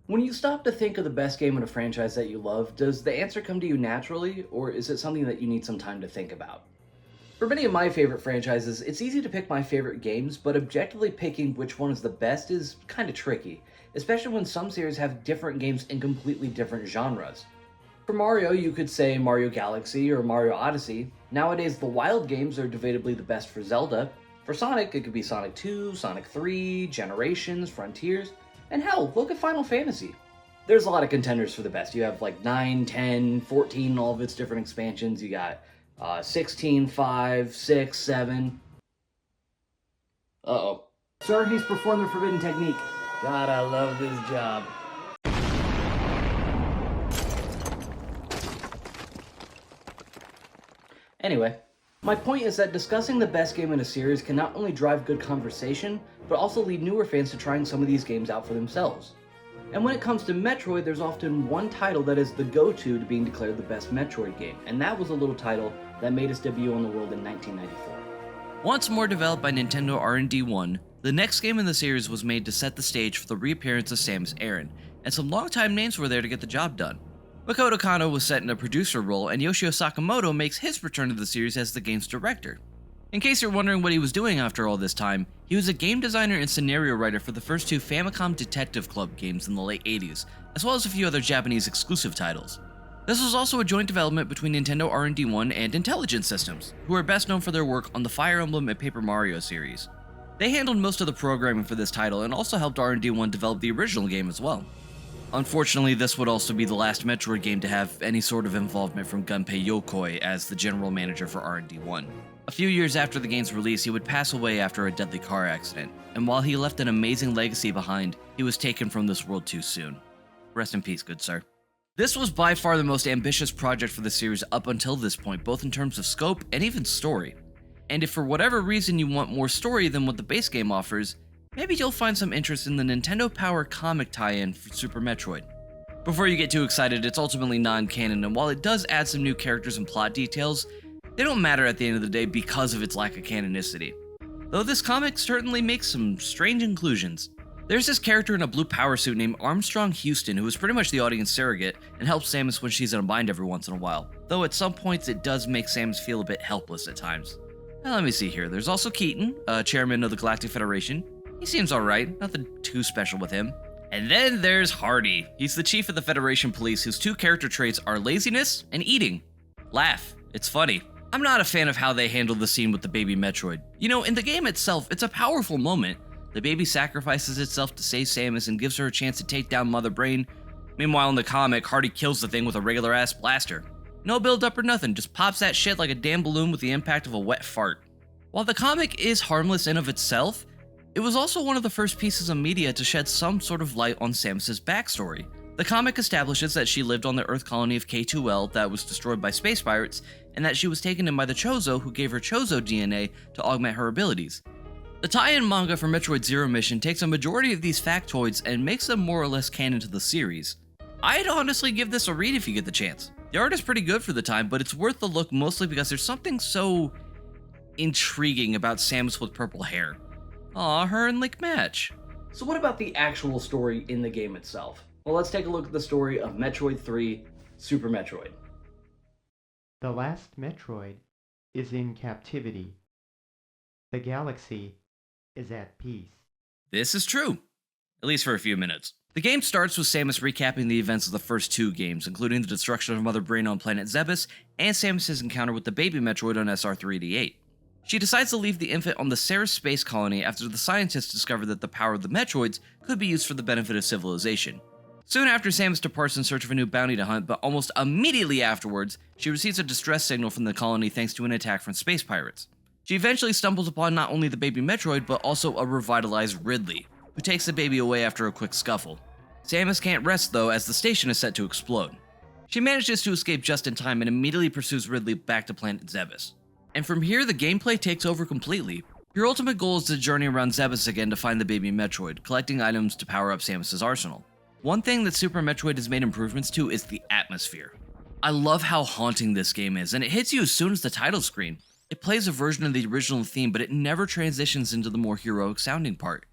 When you stop to think of the best game in a franchise that you love, does the answer come to you naturally, or is it something that you need some time to think about? For many of my favorite franchises, it's easy to pick my favorite games, but objectively picking which one is the best is kind of tricky, especially when some series have different games in completely different genres. For Mario, you could say Mario Galaxy or Mario Odyssey. Nowadays, the wild games are debatably the best for Zelda. For Sonic, it could be Sonic 2, Sonic 3, Generations, Frontiers, and hell, look at Final Fantasy. There's a lot of contenders for the best. You have like 9, 10, 14, all of its different expansions. You got 16, 5, 6, 7. Uh-oh. Sir, he's performed the forbidden technique. God, I love this job. Anyway, my point is that discussing the best game in a series can not only drive good conversation, but also lead newer fans to trying some of these games out for themselves. And when it comes to Metroid, there's often one title that is the go-to to being declared the best Metroid game, and that was a little title that made its debut on the world in 1994. Once more developed by Nintendo R&D 1, the next game in the series was made to set the stage for the reappearance of Samus Aran, and some longtime names were there to get the job done. Makoto Kano was set in a producer role, and Yoshio Sakamoto makes his return to the series as the game's director. In case you're wondering what he was doing after all this time, he was a game designer and scenario writer for the first two Famicom Detective Club games in the late 80s, as well as a few other Japanese exclusive titles. This was also a joint development between Nintendo R&D 1 and Intelligent Systems, who are best known for their work on the Fire Emblem and Paper Mario series. They handled most of the programming for this title and also helped R&D 1 develop the original game as well. Unfortunately, this would also be the last Metroid game to have any sort of involvement from Gunpei Yokoi as the general manager for R&D 1. A few years after the game's release, he would pass away after a deadly car accident, and while he left an amazing legacy behind, he was taken from this world too soon. Rest in peace, good sir. This was by far the most ambitious project for the series up until this point, both in terms of scope and even story. And if for whatever reason you want more story than what the base game offers, maybe you'll find some interest in the Nintendo Power comic tie-in for Super Metroid. Before you get too excited, it's ultimately non-canon, and while it does add some new characters and plot details, they don't matter at the end of the day because of its lack of canonicity. Though this comic certainly makes some strange inclusions. There's this character in a blue power suit named Armstrong Houston who is pretty much the audience surrogate and helps Samus when she's in a bind every once in a while, though at some points it does make Samus feel a bit helpless at times. Now let me see here, there's also Keaton, chairman of the Galactic Federation. He seems alright, nothing too special with him. And then there's Hardy. He's the chief of the Federation Police whose two character traits are laziness and eating. Laugh, it's funny. I'm not a fan of how they handled the scene with the baby Metroid. You know, in the game itself, it's a powerful moment. The baby sacrifices itself to save Samus and gives her a chance to take down Mother Brain. Meanwhile, in the comic, Hardy kills the thing with a regular-ass blaster. No build-up or nothing, just pops that shit like a damn balloon with the impact of a wet fart. While the comic is harmless in of itself, it was also one of the first pieces of media to shed some sort of light on Samus's backstory. The comic establishes that she lived on the Earth colony of K2L that was destroyed by space pirates, and that she was taken in by the Chozo who gave her Chozo DNA to augment her abilities. The tie-in manga for Metroid Zero Mission takes a majority of these factoids and makes them more or less canon to the series. I'd honestly give this a read if you get the chance. The art is pretty good for the time, but it's worth the look mostly because there's something so intriguing about Samus with purple hair. Aw, her and Link match. So what about the actual story in the game itself? Well, let's take a look at the story of Metroid 3, Super Metroid. The last Metroid is in captivity. The galaxy is at peace. This is true, at least for a few minutes. The game starts with Samus recapping the events of the first two games, including the destruction of Mother Brain on planet Zebes, and Samus' encounter with the baby Metroid on SR-388. She decides to leave the infant on the Ceres space colony after the scientists discover that the power of the Metroids could be used for the benefit of civilization. Soon after, Samus departs in search of a new bounty to hunt, but almost immediately afterwards, she receives a distress signal from the colony thanks to an attack from space pirates. She eventually stumbles upon not only the baby Metroid, but also a revitalized Ridley, who takes the baby away after a quick scuffle. Samus can't rest though, as the station is set to explode. She manages to escape just in time and immediately pursues Ridley back to planet Zebes. And from here, the gameplay takes over completely. Your ultimate goal is to journey around Zebes again to find the baby Metroid, collecting items to power up Samus' arsenal. One thing that Super Metroid has made improvements to is the atmosphere. I love how haunting this game is, and it hits you as soon as the title screen. It plays a version of the original theme, but it never transitions into the more heroic sounding part.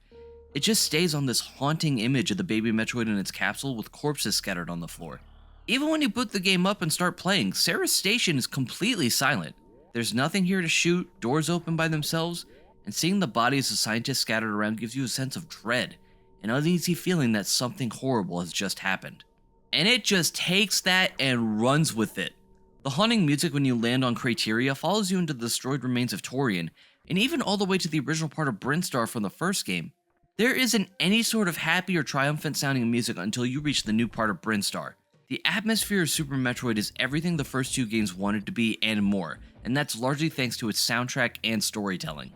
It just stays on this haunting image of the baby Metroid in its capsule with corpses scattered on the floor. Even when you boot the game up and start playing, Sarah's station is completely silent. There's nothing here to shoot, doors open by themselves, and seeing the bodies of scientists scattered around gives you a sense of dread, an uneasy feeling that something horrible has just happened. And it just takes that and runs with it. The haunting music when you land on Crateria follows you into the destroyed remains of Torian, and even all the way to the original part of Brinstar from the first game. There isn't any sort of happy or triumphant sounding music until you reach the new part of Brinstar. The atmosphere of Super Metroid is everything the first two games wanted to be and more, and that's largely thanks to its soundtrack and storytelling.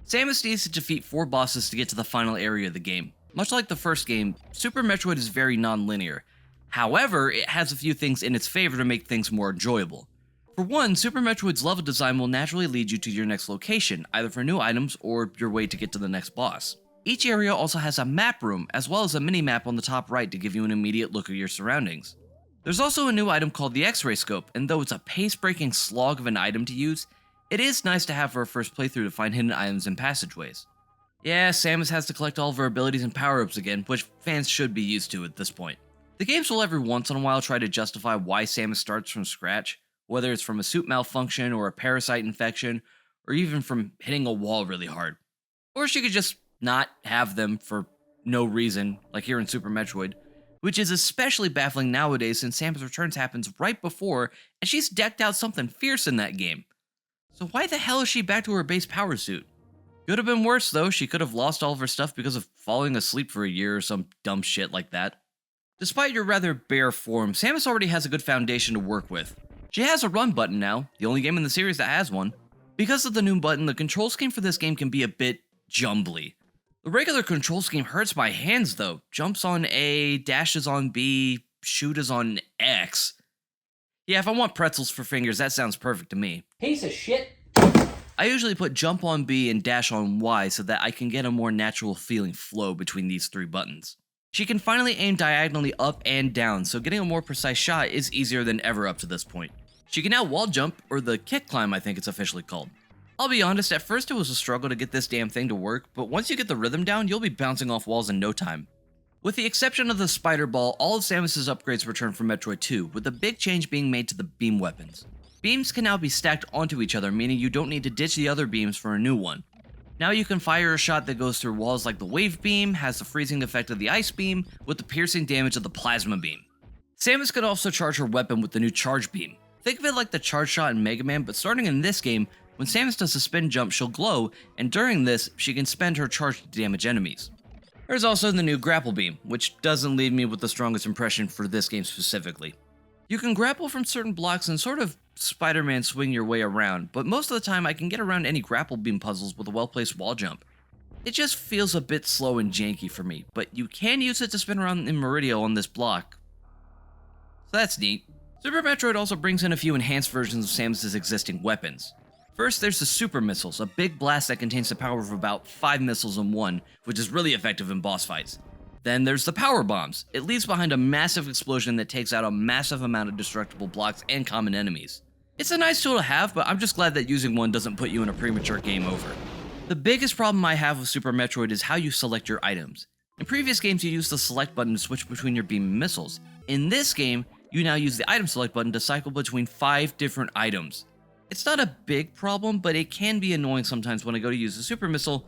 Samus needs to defeat 4 bosses to get to the final area of the game. Much like the first game, Super Metroid is very non-linear. However, it has a few things in its favor to make things more enjoyable. For one, Super Metroid's level design will naturally lead you to your next location, either for new items or your way to get to the next boss. Each area also has a map room, as well as a mini-map on the top right to give you an immediate look at your surroundings. There's also a new item called the X-Ray Scope, and though it's a pace-breaking slog of an item to use, it is nice to have for a first playthrough to find hidden items and passageways. Yeah, Samus has to collect all of her abilities and power-ups again, which fans should be used to at this point. The games will every once in a while try to justify why Samus starts from scratch, whether it's from a suit malfunction or a parasite infection, or even from hitting a wall really hard. Or she could just not have them for no reason, like here in Super Metroid, which is especially baffling nowadays since Samus Returns happens right before, and she's decked out something fierce in that game. So why the hell is she back to her base power suit? Could have been worse though, she could have lost all of her stuff because of falling asleep for a year or some dumb shit like that. Despite your rather bare form, Samus already has a good foundation to work with. She has a run button now, the only game in the series that has one. Because of the new button, the control scheme for this game can be a bit jumbly. The regular control scheme hurts my hands though. Jumps on A, dashes on B, shoot is on X. Yeah, if I want pretzels for fingers, that sounds perfect to me. Piece of shit. I usually put jump on B and dash on Y so that I can get a more natural feeling flow between these 3 buttons. She can finally aim diagonally up and down, so getting a more precise shot is easier than ever up to this point. She can now wall jump, or the kick climb I think it's officially called. I'll be honest, at first it was a struggle to get this damn thing to work, but once you get the rhythm down, you'll be bouncing off walls in no time. With the exception of the spider ball, all of Samus's upgrades return from Metroid 2, with the big change being made to the beam weapons. Beams can now be stacked onto each other, meaning you don't need to ditch the other beams for a new one. Now you can fire a shot that goes through walls like the wave beam, has the freezing effect of the ice beam, with the piercing damage of the plasma beam. Samus can also charge her weapon with the new charge beam. Think of it like the charge shot in Mega Man, but starting in this game, when Samus does a spin jump, she'll glow, and during this, she can spend her charge to damage enemies. There's also the new grapple beam, which doesn't leave me with the strongest impression for this game specifically. You can grapple from certain blocks and sort of Spider-Man swing your way around, but most of the time I can get around any grapple beam puzzles with a well-placed wall jump. It just feels a bit slow and janky for me, but you can use it to spin around in Meridio on this block. So that's neat. Super Metroid also brings in a few enhanced versions of Samus's existing weapons. First, there's the Super Missiles, a big blast that contains the power of about 5 missiles in one, which is really effective in boss fights. Then there's the Power Bombs. It leaves behind a massive explosion that takes out a massive amount of destructible blocks and common enemies. It's a nice tool to have, but I'm just glad that using one doesn't put you in a premature game over. The biggest problem I have with Super Metroid is how you select your items. In previous games, you used the select button to switch between your beam and missiles. In this game, you now use the item select button to cycle between 5 different items. It's not a big problem, but it can be annoying sometimes when I go to use the Super Missile,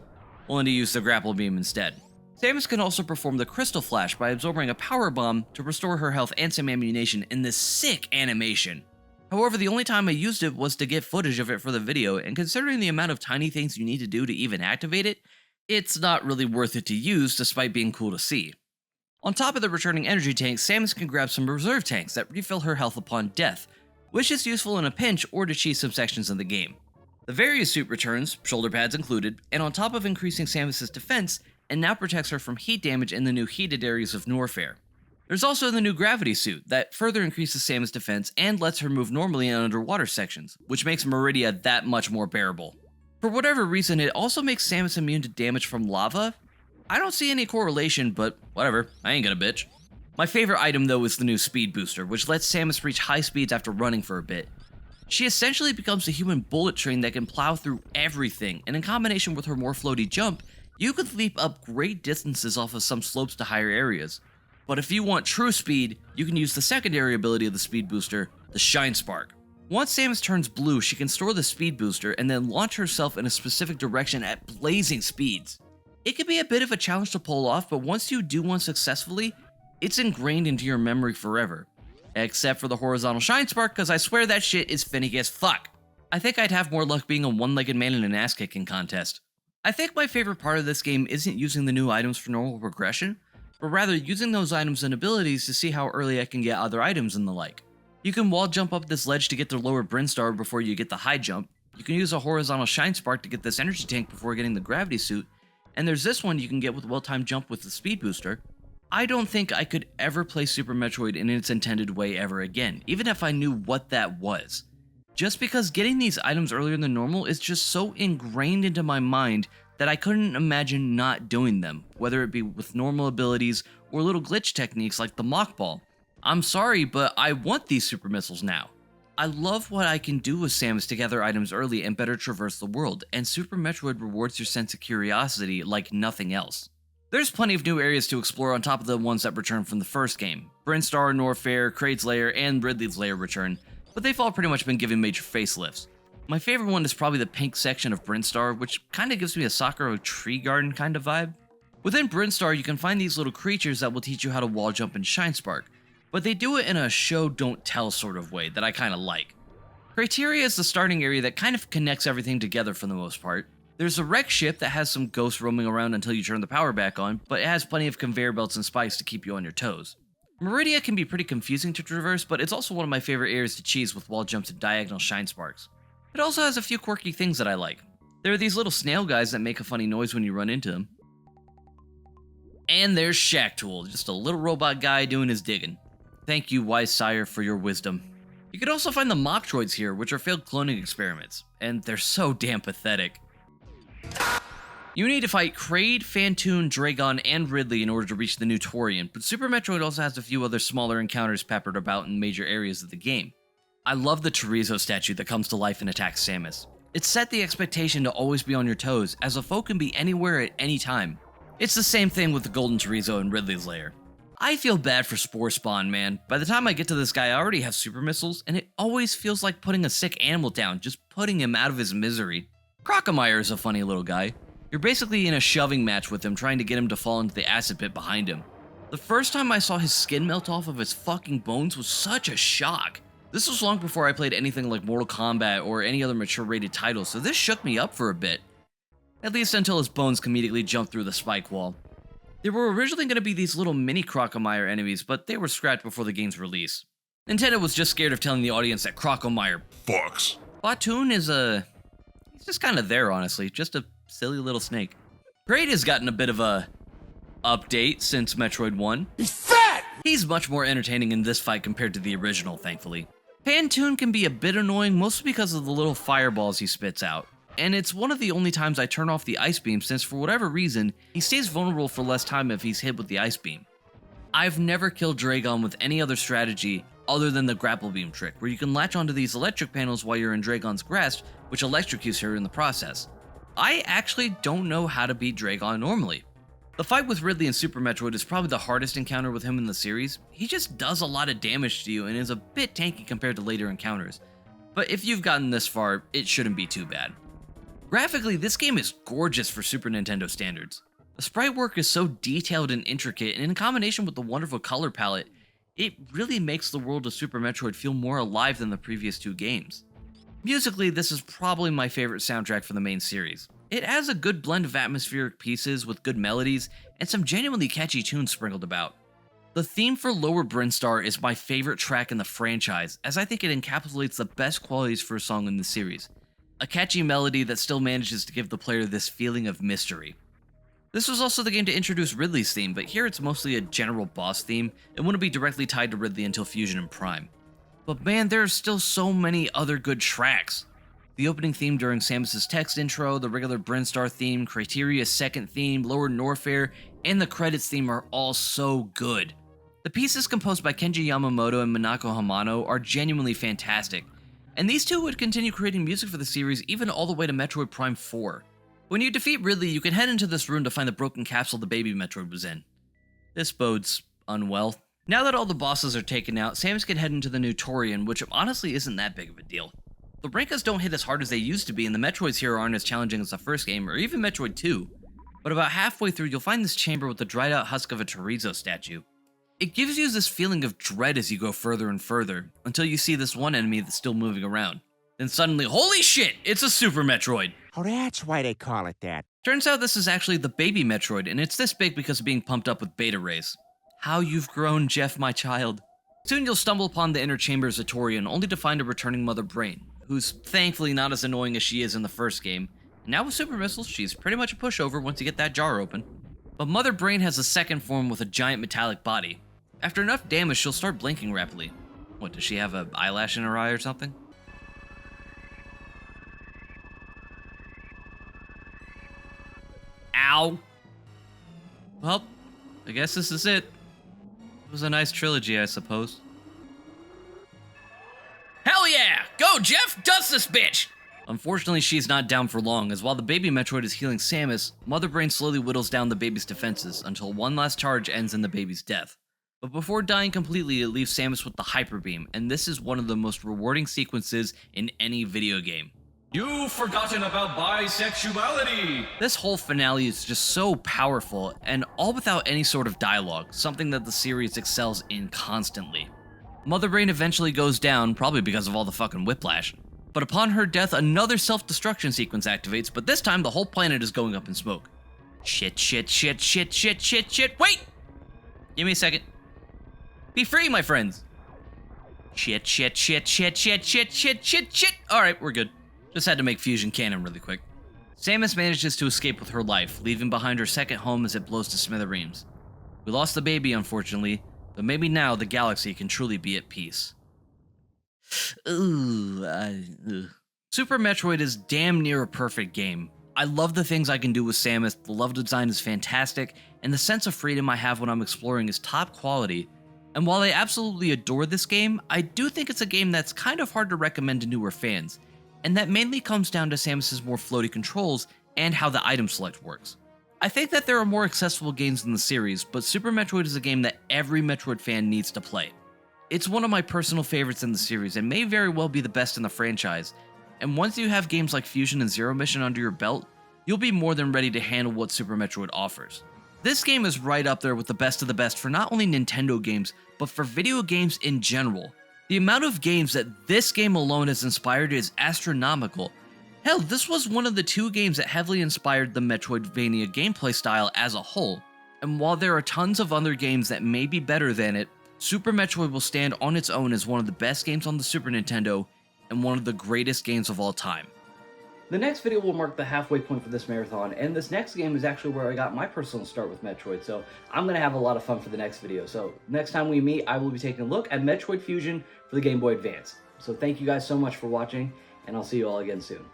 only to use the grapple beam instead. Samus can also perform the Crystal Flash by absorbing a power bomb to restore her health and some ammunition in this sick animation. However, the only time I used it was to get footage of it for the video, and considering the amount of tiny things you need to do to even activate it, it's not really worth it to use despite being cool to see. On top of the returning energy tanks, Samus can grab some reserve tanks that refill her health upon death, which is useful in a pinch or to cheese some sections of the game. The various suit returns, shoulder pads included, and on top of increasing Samus's defense, and now protects her from heat damage in the new heated areas of Norfair. There's also the new gravity suit that further increases Samus' defense and lets her move normally in underwater sections, which makes Meridia that much more bearable. For whatever reason, it also makes Samus immune to damage from lava. I don't see any correlation, but whatever, I ain't gonna bitch. My favorite item though is the new speed booster, which lets Samus reach high speeds after running for a bit. She essentially becomes a human bullet train that can plow through everything, and in combination with her more floaty jump, You could leap up great distances off of some slopes to higher areas. But if you want true speed, you can use the secondary ability of the speed booster, the Shine Spark. Once Samus turns blue, she can store the speed booster and then launch herself in a specific direction at blazing speeds. It can be a bit of a challenge to pull off, but once you do one successfully, it's ingrained into your memory forever. Except for the horizontal Shine Spark, because I swear that shit is finicky as fuck. I think I'd have more luck being a one-legged man in an ass-kicking contest. I think my favorite part of this game isn't using the new items for normal progression, but rather using those items and abilities to see how early I can get other items and the like. You can wall jump up this ledge to get the lower Brinstar before you get the high jump, you can use a horizontal Shine Spark to get this energy tank before getting the gravity suit, and there's this one you can get with well-timed jump with the speed booster. I don't think I could ever play Super Metroid in its intended way ever again, even if I knew what that was. Just because getting these items earlier than normal is just so ingrained into my mind that I couldn't imagine not doing them, whether it be with normal abilities or little glitch techniques like the Mock Ball. I'm sorry, but I want these super missiles now. I love what I can do with Samus to gather items early and better traverse the world, and Super Metroid rewards your sense of curiosity like nothing else. There's plenty of new areas to explore on top of the ones that return from the first game. Brinstar, Norfair, Kraid's Lair, and Ridley's Lair return, but they've all pretty much been given major facelifts. My favorite one is probably the pink section of Brinstar, which kinda gives me a Sakura tree garden kind of vibe. Within Brinstar, you can find these little creatures that will teach you how to wall jump and Shine Spark, but they do it in a show don't tell sort of way that I kinda like. Criteria is the starting area that kind of connects everything together for the most part. There's a wreck ship that has some ghosts roaming around until you turn the power back on, but it has plenty of conveyor belts and spikes to keep you on your toes. Meridia can be pretty confusing to traverse, but it's also one of my favorite areas to cheese with wall jumps and diagonal Shine Sparks. It also has a few quirky things that I like. There are these little snail guys that make a funny noise when you run into them. And there's Shacktool, just a little robot guy doing his digging. Thank you, wise sire, for your wisdom. You can also find the mock droids here, which are failed cloning experiments, and they're so damn pathetic. You need to fight Kraid, Phantoon, Dragon, and Ridley in order to reach the new Torian, but Super Metroid also has a few other smaller encounters peppered about in major areas of the game. I love the chorizo statue that comes to life and attacks Samus. It set the expectation to always be on your toes, as a foe can be anywhere at any time. It's the same thing with the golden chorizo in Ridley's Lair. I feel bad for Spore Spawn, man. By the time I get to this guy, I already have super missiles, and it always feels like putting a sick animal down, just putting him out of his misery. Crocomire is a funny little guy. You're basically in a shoving match with him, trying to get him to fall into the acid pit behind him. The first time I saw his skin melt off of his fucking bones was such a shock. This was long before I played anything like Mortal Kombat or any other mature rated title, so this shook me up for a bit. At least until his bones comedically jumped through the spike wall. There were originally going to be these little mini Crocomire enemies, but they were scrapped before the game's release. Nintendo was just scared of telling the audience that Crocomire fucks. Platoon is he's just kind of there, honestly, just a silly little snake. Kraid has gotten a bit of a update since Metroid 1. He's fat! He's much more entertaining in this fight compared to the original, thankfully. Phantoon can be a bit annoying, mostly because of the little fireballs he spits out. And it's one of the only times I turn off the ice beam since for whatever reason, he stays vulnerable for less time if he's hit with the ice beam. I've never killed Dragon with any other strategy other than the grapple beam trick, where you can latch onto these electric panels while you're in Dragon's grasp, which electrocutes her in the process. I actually don't know how to beat Dragon normally. The fight with Ridley in Super Metroid is probably the hardest encounter with him in the series. He just does a lot of damage to you and is a bit tanky compared to later encounters. But if you've gotten this far, it shouldn't be too bad. Graphically, this game is gorgeous for Super Nintendo standards. The sprite work is so detailed and intricate, and in combination with the wonderful color palette, it really makes the world of Super Metroid feel more alive than the previous two games. Musically, this is probably my favorite soundtrack for the main series. It has a good blend of atmospheric pieces with good melodies, and some genuinely catchy tunes sprinkled about. The theme for Lower Brinstar is my favorite track in the franchise, as I think it encapsulates the best qualities for a song in the series. A catchy melody that still manages to give the player this feeling of mystery. This was also the game to introduce Ridley's theme, but here it's mostly a general boss theme, and wouldn't be directly tied to Ridley until Fusion and Prime. But man, there are still so many other good tracks. The opening theme during Samus's text intro, the regular Brinstar theme, Criteria's second theme, Lower Norfair, and the credits theme are all so good. The pieces composed by Kenji Yamamoto and Minako Hamano are genuinely fantastic, and these two would continue creating music for the series even all the way to Metroid Prime 4. When you defeat Ridley, you can head into this room to find the broken capsule the baby Metroid was in. This bodes unwell. Now that all the bosses are taken out, Samus can head into the new Torian, which honestly isn't that big of a deal. The Rankas don't hit as hard as they used to be, and the Metroids here aren't as challenging as the first game, or even Metroid 2. But about halfway through, you'll find this chamber with the dried out husk of a chorizo statue. It gives you this feeling of dread as you go further and further, until you see this one enemy that's still moving around. Then suddenly, holy shit, it's a Super Metroid! Oh, that's why they call it that. Turns out this is actually the baby Metroid, and it's this big because of being pumped up with beta rays. How you've grown, Jeff, my child. Soon you'll stumble upon the inner chambers of Torian, only to find a returning Mother Brain, who's thankfully not as annoying as she is in the first game. And now with Super Missiles, she's pretty much a pushover once you get that jar open. But Mother Brain has a second form with a giant metallic body. After enough damage, she'll start blinking rapidly. What, does she have an eyelash in her eye or something? Ow! Well, I guess this is it. It was a nice trilogy, I suppose. Hell yeah! Go, Jeff! Dust this bitch! Unfortunately, she's not down for long, as while the baby Metroid is healing Samus, Mother Brain slowly whittles down the baby's defenses until one last charge ends in the baby's death. But before dying completely, it leaves Samus with the Hyper Beam, and this is one of the most rewarding sequences in any video game. You've forgotten about bisexuality! This whole finale is just so powerful, and all without any sort of dialogue, something that the series excels in constantly. Mother Brain eventually goes down, probably because of all the fucking whiplash. But upon her death, another self-destruction sequence activates, but this time the whole planet is going up in smoke. Shit, shit, shit, shit, shit, shit, shit, wait! Give me a second. Be free, my friends! Shit, shit, shit, shit, shit, shit, shit, shit, shit! Alright, we're good. Just had to make fusion canon really quick. Samus manages to escape with her life, leaving behind her second home as it blows to smithereens. We lost the baby, unfortunately, but maybe now the galaxy can truly be at peace. Super Metroid is damn near a perfect game. I love the things I can do with Samus, the level design is fantastic, and the sense of freedom I have when I'm exploring is top quality. And while I absolutely adore this game, I do think it's a game that's kind of hard to recommend to newer fans. And that mainly comes down to Samus's more floaty controls and how the item select works. I think that there are more accessible games in the series, but Super Metroid is a game that every Metroid fan needs to play. It's one of my personal favorites in the series and may very well be the best in the franchise, and once you have games like Fusion and Zero Mission under your belt, you'll be more than ready to handle what Super Metroid offers. This game is right up there with the best of the best for not only Nintendo games, but for video games in general. The amount of games that this game alone has inspired is astronomical. Hell, this was one of the two games that heavily inspired the Metroidvania gameplay style as a whole. And while there are tons of other games that may be better than it, Super Metroid will stand on its own as one of the best games on the Super Nintendo and one of the greatest games of all time. The next video will mark the halfway point for this marathon, and this next game is actually where I got my personal start with Metroid, so I'm going to have a lot of fun for the next video. So next time we meet, I will be taking a look at Metroid Fusion for the Game Boy Advance. So thank you guys so much for watching, and I'll see you all again soon.